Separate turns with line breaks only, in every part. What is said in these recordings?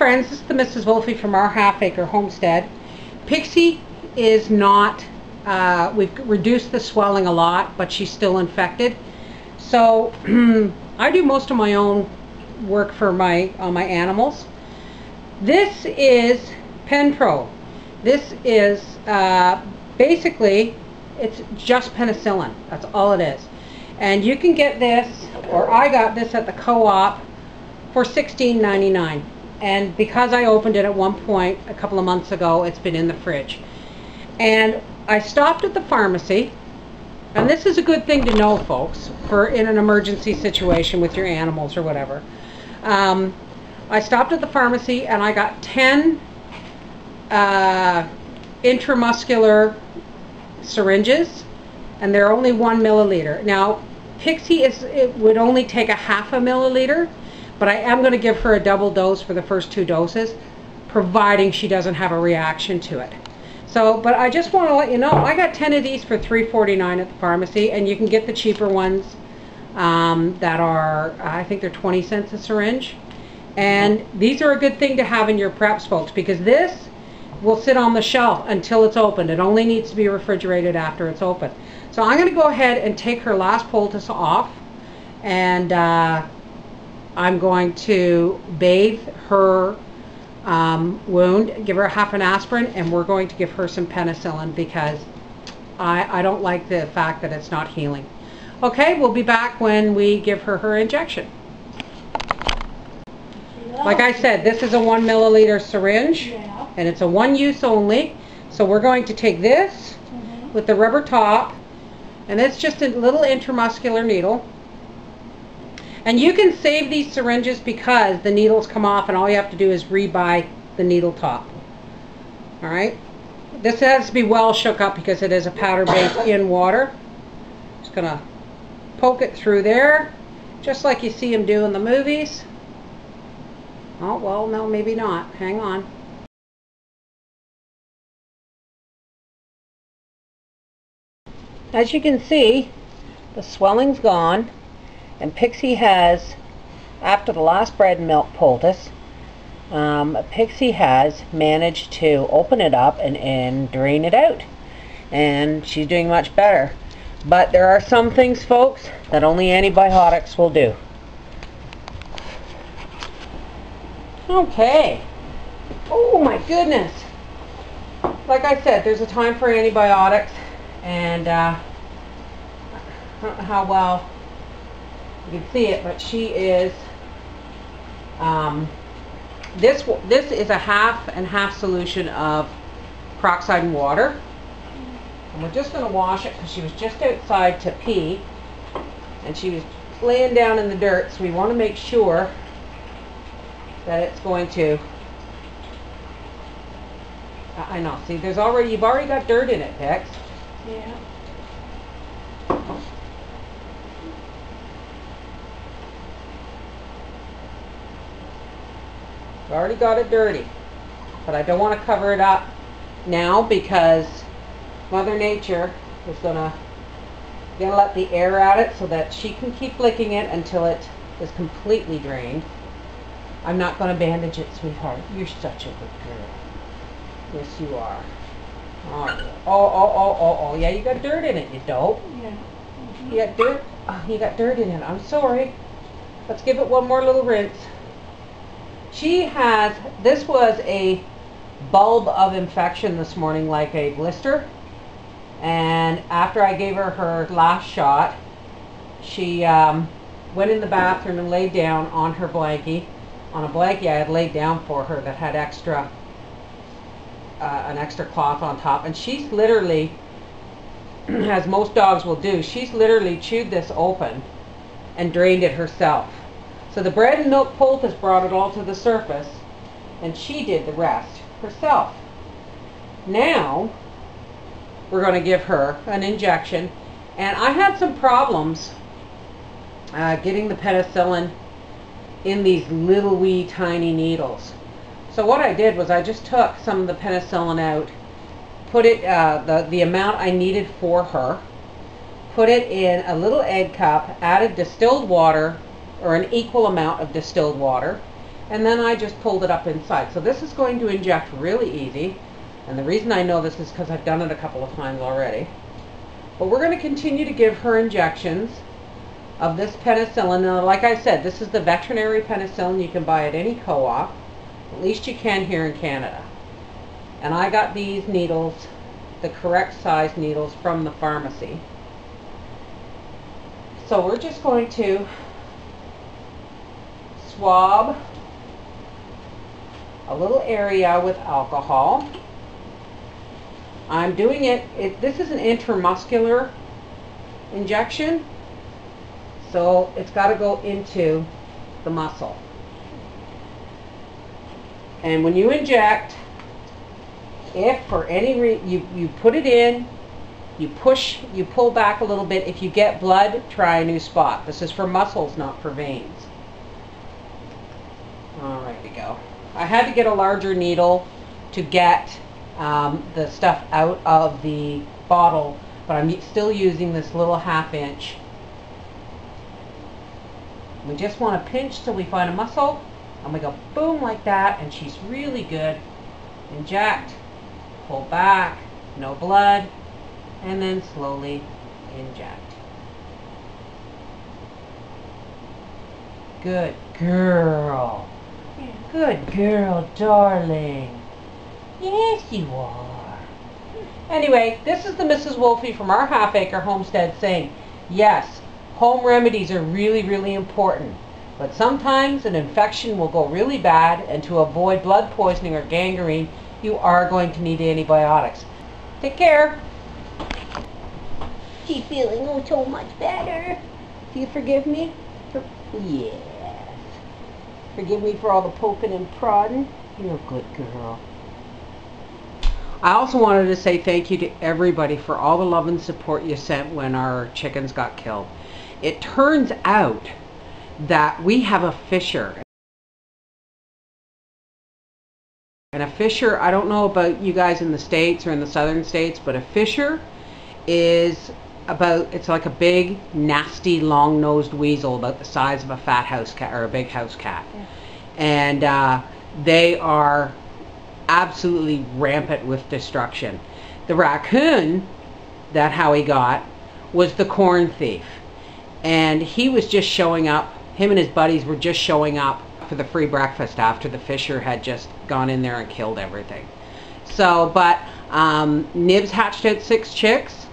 friends, this is the Mrs. Wolfie from our half-acre homestead. Pixie is not, we've reduced the swelling a lot, but she's still infected. So I do most of my own work for my animals. This is Penpro. This is basically, it's just penicillin. That's all it is. And you can get this, or I got this at the co-op for $16.99. And because I opened it at one point a couple of months ago, it's been in the fridge. And I stopped at the pharmacy, and this is a good thing to know, folks, for in an emergency situation with your animals or whatever. I stopped at the pharmacy and I got 10 intramuscular syringes, and they're only 1 milliliter. Now, Pixie it would only take a half a milliliter, but I am going to give her a double dose for the first 2 doses, providing she doesn't have a reaction to it. So, but I just want to let you know, I got 10 of these for $3.49 at the pharmacy, and you can get the cheaper ones that are, I think they're 20 cents a syringe. And these are a good thing to have in your preps, folks, because this will sit on the shelf until it's opened. It only needs to be refrigerated after it's open. So I'm going to go ahead and take her last poultice off, and I'm going to bathe her wound, give her half an aspirin, and we're going to give her some penicillin because I don't like the fact that it's not healing. Okay, we'll be back when we give her injection. Like I said, this is a 1 milliliter syringe, and it's a one use only. So we're going to take this with the rubber top, and it's just a little intramuscular needle. And you can save these syringes because the needles come off and all you have to do is rebuy the needle top. Alright? This has to be well shook up because it is a powder based in water. Just going to poke it through there, just like you see them do in the movies. Oh, well, no, maybe not. Hang on. As you can see, the swelling's gone. And Pixie has, after the last bread and milk poultice, Pixie has managed to open it up and drain it out. And she's doing much better. But there are some things, folks, that only antibiotics will do. Okay. Oh my goodness. Like I said, there's a time for antibiotics. And I don't know how well you can see it, but she is, this is a half and half solution of peroxide and water. And we're just going to wash it because she was just outside to pee, and she was laying down in the dirt, so we want to make sure that it's going to, I know, see, you've already got dirt in it, Bex.
Yeah.
Already got it dirty, but I don't want to cover it up now because Mother Nature is gonna let the air at it so that she can keep licking it until it is completely drained. I'm not going to bandage it, sweetheart. You're such a good girl. Yes, you are. Oh, yeah, you got dirt in it, you dope.
Yeah.
You got dirt. Oh, you got dirt in it. I'm sorry. Let's give it one more little rinse. She has, this was a bulb of infection this morning, like a blister. And after I gave her last shot, she went in the bathroom and laid down on her blankie, on a blankie I had laid down for her that had extra, an extra cloth on top. And she's literally, as most dogs will do, she's literally chewed this open and drained it herself. So the bread and milk poultice brought it all to the surface, and she did the rest herself. Now, we're going to give her an injection, and I had some problems getting the penicillin in these little wee tiny needles. So what I did was I just took some of the penicillin out, put it, the amount I needed for her, put it in a little egg cup, added distilled water, or an equal amount of distilled water, and then I just pulled it up inside. So this is going to inject really easy, and the reason I know this is because I've done it a couple of times already. But we're going to continue to give her injections of this penicillin. Now, like I said, this is the veterinary penicillin you can buy at any co-op. At least you can here in Canada. And I got these needles, the correct size needles, from the pharmacy. So we're just going to swab a little area with alcohol. I'm doing this is an intramuscular injection, so it's got to go into the muscle. And when you inject, if for any reason you put it in, you push, you pull back a little bit. If you get blood, try a new spot. This is for muscles, not for veins. All right, we go. I had to get a larger needle to get the stuff out of the bottle, but I'm still using this little 1/2 inch. We just want to pinch till we find a muscle, and we go boom like that, and she's really good. Inject, pull back, no blood, and then slowly inject. Good girl. Good girl, darling. Yes, you are. Anyway, this is the Mrs. Wolfie from our half-acre homestead saying, yes, home remedies are really, really important. But sometimes an infection will go really bad, and to avoid blood poisoning or gangrene, you are going to need antibiotics. Take care. She's feeling so much better. Do you forgive me? Yes. Forgive me for all the poking and prodding. You're a good girl. I also wanted to say thank you to everybody for all the love and support you sent when our chickens got killed. It turns out that we have a fissure. And a fissure, I don't know about you guys in the States or in the southern states, but a fissure is it's like a big, nasty, long-nosed weasel about the size of a fat house cat or a big house cat. Yeah. And they are absolutely rampant with destruction. The raccoon that Howie got was the corn thief. And he was just showing up, him and his buddies were just showing up for the free breakfast after the fissure had just gone in there and killed everything. So, but Nibs hatched out 6 chicks.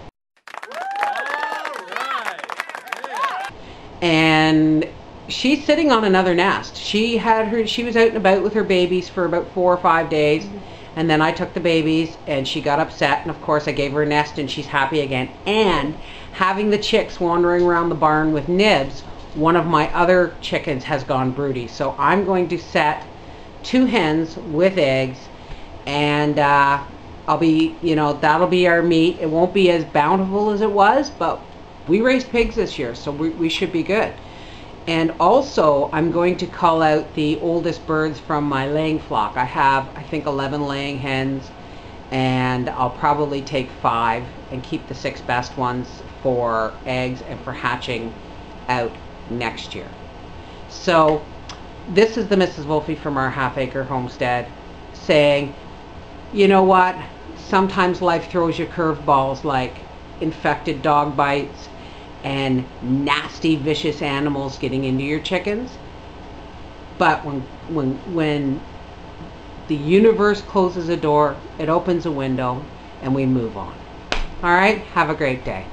And she's sitting on another nest. She was out and about with her babies for about 4 or 5 days, and then I took the babies and she got upset, and of course I gave her a nest and she's happy again. And having the chicks wandering around the barn with Nibs, one of my other chickens has gone broody. So I'm going to set 2 hens with eggs, and I'll be, that'll be our meat. It won't be as bountiful as it was, but we raised pigs this year, so we should be good. And also, I'm going to call out the oldest birds from my laying flock. I have, I think, 11 laying hens, and I'll probably take 5 and keep the 6 best ones for eggs and for hatching out next year. So, this is the Mrs. Wolfie from our half-acre homestead saying, you know what? Sometimes life throws you curveballs like infected dog bites and nasty, vicious animals getting into your chickens. But when the universe closes a door, it opens a window, and we move on. All right? Have a great day.